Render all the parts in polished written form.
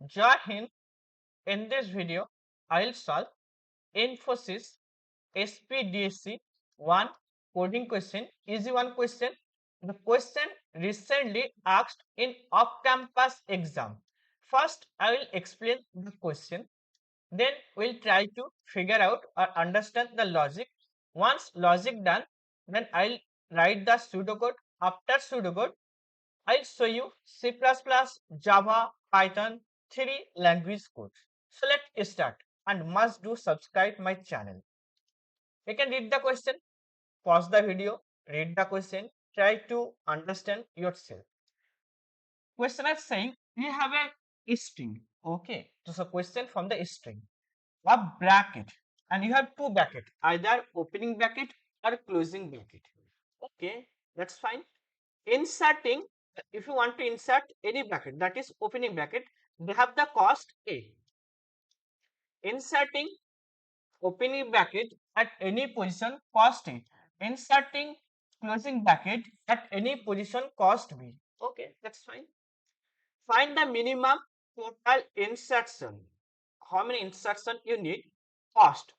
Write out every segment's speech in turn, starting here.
Jai Hind. In this video, I'll solve Infosys SPDSE 1 coding question, easy one question. The question recently asked in off-campus exam. First, I will explain the question. Then we'll try to figure out or understand the logic. Once logic done, then I'll write the pseudocode. After pseudocode, I'll show you C++, Java, Python, 3 language codes. So let's start, and must do subscribe my channel. You can read the question, pause the video, read the question, try to understand yourself. Question is saying you have a string. Okay, so question from the string, a bracket, and you have two bracket, either opening bracket or closing bracket. Okay, that's fine. Inserting, if you want to insert any bracket, that is opening bracket, they have the cost A. Inserting opening bracket at any position, cost A. Inserting closing bracket at any position, cost B. Okay, that's fine. Find the minimum total insertion. How many insertion you need? Cost.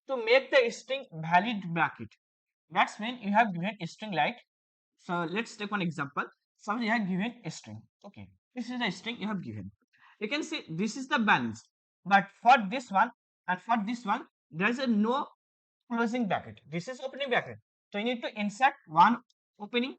To make the string valid bracket. That's when you have given a string like, so let's take one example. Suppose you have given a string. Okay, this is the string you have given. You can see this is the balance, but for this one and for this one, there is a no closing bracket. This is opening bracket. So you need to insert one opening,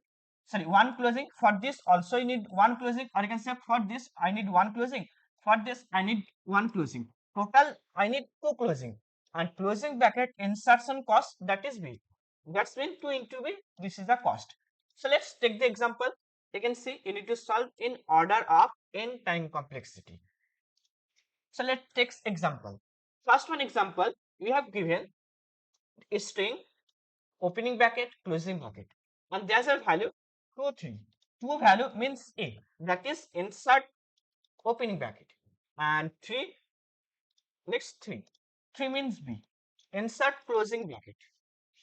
sorry, one closing. For this also you need one closing, or you can say for this I need one closing. For this I need one closing. Total I need two closing, and closing bracket insertion cost, that is B. That's mean 2 into B. This is the cost. So let's take the example. You can see you need to solve in order of n time complexity. So let's take example. First one example, we have given a string, opening bracket, closing bracket, and there's a value 2, 3. 2 value means A, that is insert opening bracket, and 3, next 3. 3 means B, insert closing bracket.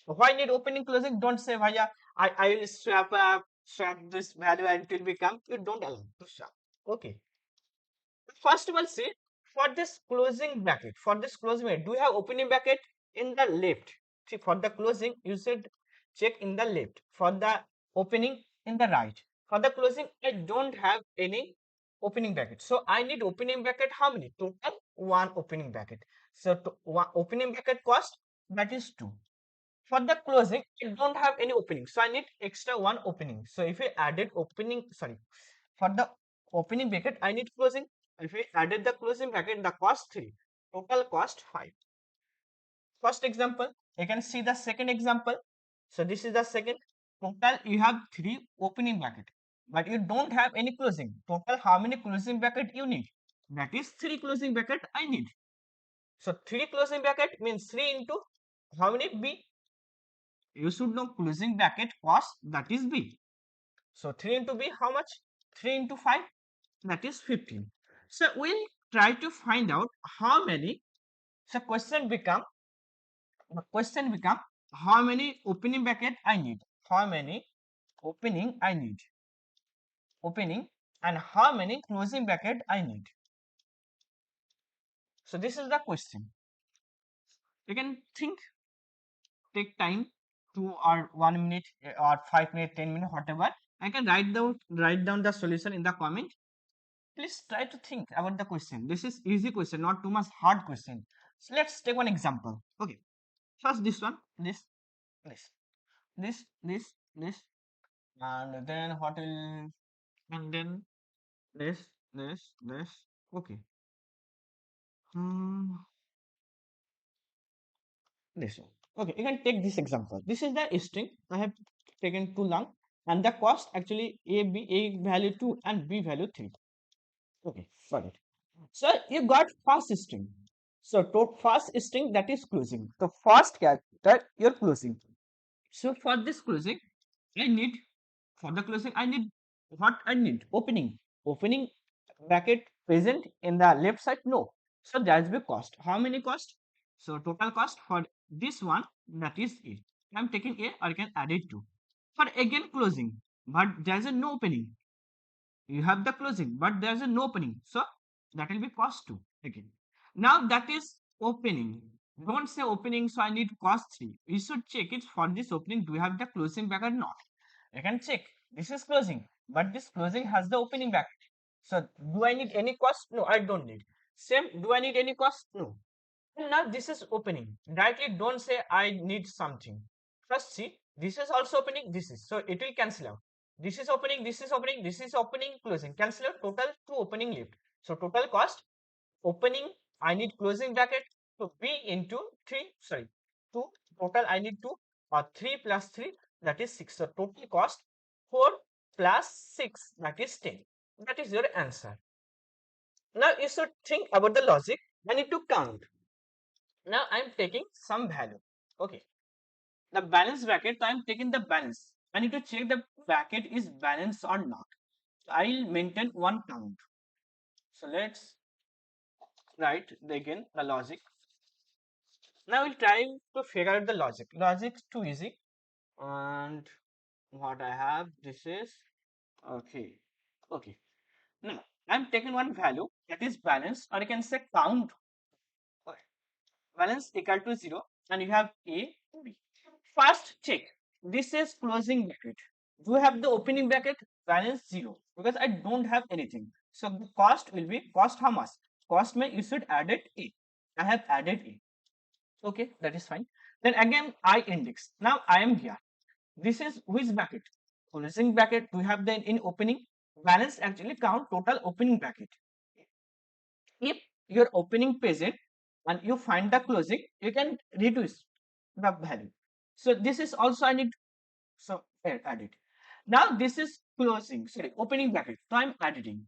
Why need opening closing? Don't say Bhaiya, I will swap this value and it will become, you don't allow to swap. Okay. First of all, see, for this closing bracket, do you have opening bracket in the left? See, for the closing, you should check in the left. For the opening, in the right. For the closing, I don't have any opening bracket. So I need opening bracket. How many? Total one opening bracket. So one opening bracket cost, that is 2. For the closing, I don't have any opening, so I need extra one opening. So if I added opening, sorry, for the opening bracket I need closing. If I added the closing bracket, the cost 3, total cost 5. First example, you can see the second example. So this is the second. Total you have 3 opening bracket, but you don't have any closing. Total how many closing bracket you need? That is 3 closing bracket I need. So 3 closing bracket means 3 into how many? B. You should know closing bracket cost, that is B. So 3 into B, how much? 3 into 5, that is 15. So we'll try to find out how many. So the question become how many opening bracket I need, how many opening I need, opening, and how many closing bracket I need. So this is the question. You can think, take time, 2 or 1 minute or 5 minutes, 10 minutes, whatever. I can write down the solution in the comment. Please try to think about the question. This is easy question, not too much hard question. So let's take one example. Okay, first this one, this, this, and then what will, and then this. Okay. Hmm. This one. Okay, you can take this example. This is the string. I have taken too long, and the cost actually A value 2 and B value 3. Okay, got it. So you got first string. So to first string, that is closing. The first character you're closing. So for this closing, I need, for the closing I need, what I need? Opening. Opening bracket present in the left side? No. So that's the cost. How many cost? So total cost for this one, that is A. I'm taking A, or I can add it to. For again closing, but there's a no opening. You have the closing, but there's a no opening. So That will be cost 2 again. Now that is opening. Don't say opening, so I need cost 3. You should check it for this opening. Do we have the closing bracket or not? You can check. This is closing, but this closing has the opening bracket. So do I need any cost? No, I don't need. Same, do I need any cost? No. And now this is opening. Directly don't say I need something. First see, this is also opening, this is. So it will cancel out. This is opening, this is opening, this is opening, closing. Cancel out, total 2 opening left. So total cost, opening, I need closing bracket. So B into 3, sorry, 2, total I need 2, or 3 plus 3, that is 6. So total cost 4 plus 6, that is 10. That is your answer. Now you should think about the logic. I need to count. Now I'm taking some value. Okay. The balance bracket, so I'm taking the balance. I need to check the bracket is balanced or not. So I'll maintain one count. So let's write again the logic. Now we'll try to figure out the logic. Logic is too easy. And what I have, this is okay. Okay. Now I'm taking one value that is balance, or you can say count. Okay. Balance equal to 0, and you have A, B. First check. This is closing bracket. Do you have the opening bracket? Balance 0, because I don't have anything. So the cost will be cost how much? Cost may you should add it A. I have added A. Okay, that is fine. Then again I index. Now I am here. This is which bracket? Closing bracket. Do you have the in opening? Balance actually count total opening bracket. If your opening present and you find the closing, you can reduce the value. So this is also I need, so add it. Now this is closing, sorry, opening bracket. So I'm adding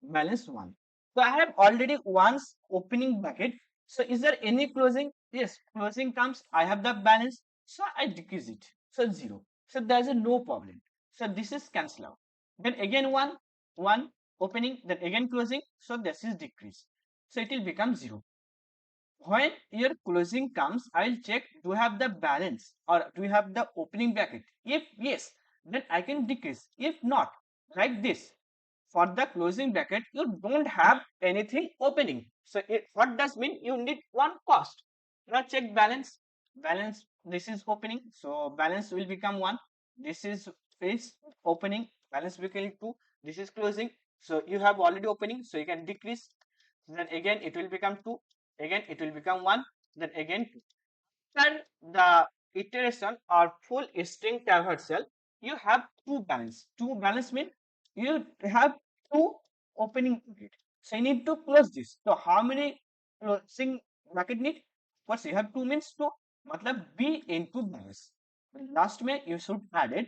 balance 1. So I have already once opening bracket. So is there any closing? Yes, closing comes. I have the balance. So I decrease it. So 0. So there's a no problem. So this is cancel out. Then again one opening, then again closing. So this is decrease. So it will become 0. When your closing comes, I'll check do you have the balance or do you have the opening bracket. If yes, then I can decrease. If not, like this, for the closing bracket, you don't have anything opening. So what does mean? You need one cost. Now check balance. Balance, this is opening. So balance will become 1. This is opening. Balance become 2. This is closing. So you have already opening. So you can decrease. Then again it will become 2. Again it will become 1. Then again 2. And the iteration or full string traversal, you have two balance. Two balance mean you have two opening bracket. So you need to close this. So how many closing bracket need? First you have two means two. Matlab B into balance. Last में you should add it.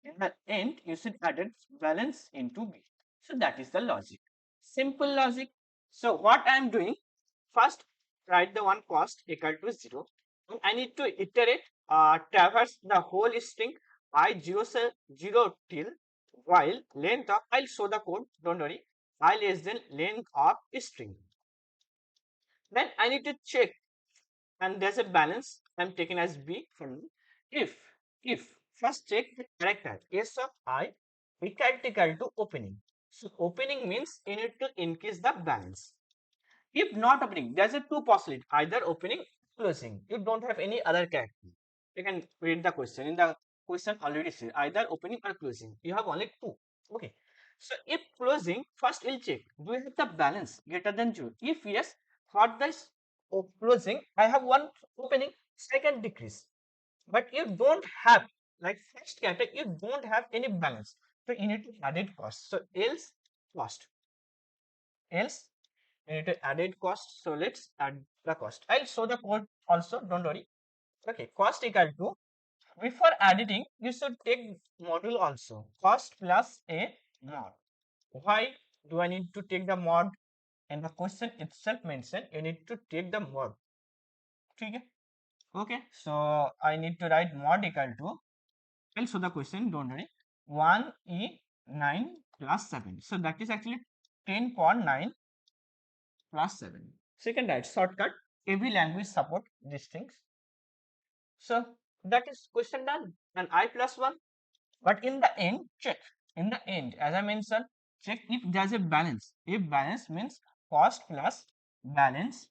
In the end you should add it balance into B. So that is the logic. Simple logic. So what I am doing, first write the one cost equal to 0. I need to iterate, traverse the whole string I 0 till while length of, I'll show the code, don't worry, I less than length of string. Then I need to check, and there's a balance I'm taking as B for me. If first check the character S of I equal to opening. So opening means you need to increase the balance. If not opening, there's a two possibility, either opening, closing. You don't have any other character. You can read the question. In the question already said either opening or closing. You have only two. Okay. So if closing, first we'll check. Do you have the balance greater than 0? If yes, for this closing, I have one opening, second decrease. But you don't have, like first character, you don't have any balance. So you need to add it cost. So else cost. Else you need to add it cost. So let's add the cost. I'll show the code also, don't worry. Okay, cost equal to, before editing you should take module also, cost plus a mod. Why do I need to take the mod? And the question itself mentioned you need to take the mod. Okay, okay, so I need to write mod equal to, I'll show the question, don't worry, 1e9 plus 7. So that is actually 10.9 plus 7. So you can write shortcut. Every language support these things. So that is question done. And I plus 1. But in the end, check. In the end, as I mentioned, check if there's a balance. If balance means cost plus balance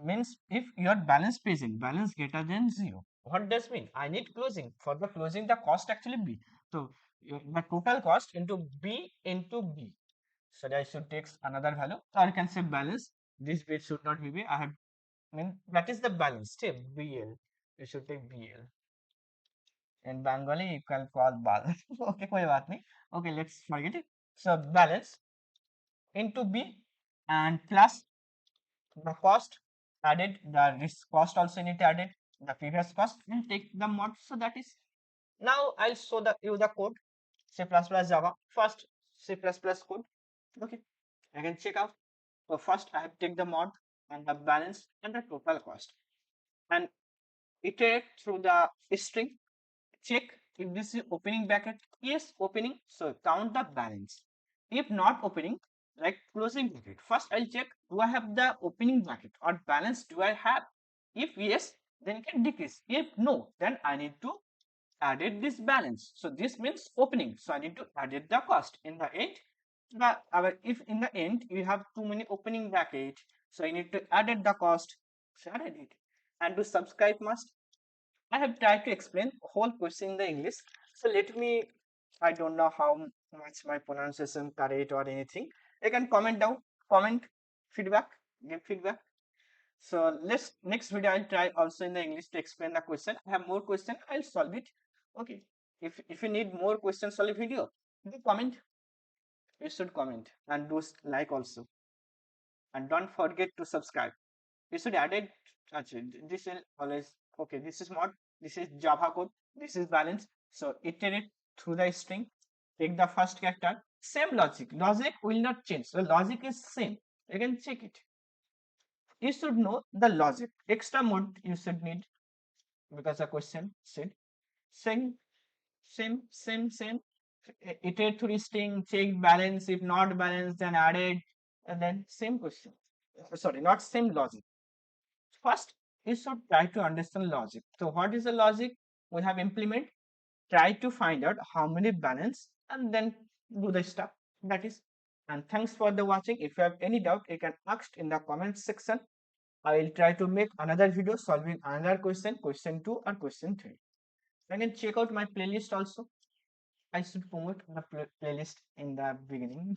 means if your balance present, balance greater than 0. What does mean? I need closing. For the closing, the cost actually B. So the total cost into B into B. So I should take another value, or you can say balance. This bit should not be B. I have mean that is the balance. Still BL. You should take BL. In Bengali, you can call bal. Okay, कोई बात नहीं. Okay, let's forget it. So balance into B and plus the cost added, the risk cost also need to added, the previous cost, and take the mod. So that is, now I'll show you the code. C++ Java. First C++ code. Okay, I can check out. So first I have take the mod and the balance and the total cost and iterate through the string. Check if this is opening bracket. Yes, opening. So count the balance. If not opening, like closing bracket. First, I'll check, do I have the opening bracket or balance do I have? If yes, then it can decrease. If no, then I need to added this balance. So this means opening. So I need to added the cost. In the end, if in the end you have too many opening bracket, so I need to added the cost. So added it. And to subscribe must, I have tried to explain whole question in the English. So let me, I don't know how much my pronunciation correct or anything. You can comment down, comment feedback, give feedback. So let's next video I'll try also in the English to explain the question. I have more question, I'll solve it. Okay. If you need more question solve video, you comment. You should comment and do like also. And don't forget to subscribe. You should add it. Actually, this will always okay. This is mod. This is Java code. This is balance. So iterate through the string. Take the first character. Same logic. Logic will not change. So logic is same. You can check it. You should know the logic. Extra mode you should need because the question said same, same. Iterate through string. Check balance. If not balance, then added, and then same question. Sorry, not same logic. First, you should try to understand logic. So what is the logic? We have implement, try to find out how many balance and then do the stuff. That is. And thanks for the watching. If you have any doubt, you can ask in the comment section. I will try to make another video solving another question, question 2 or question 3. You can check out my playlist also. I should promote the playlist in the beginning.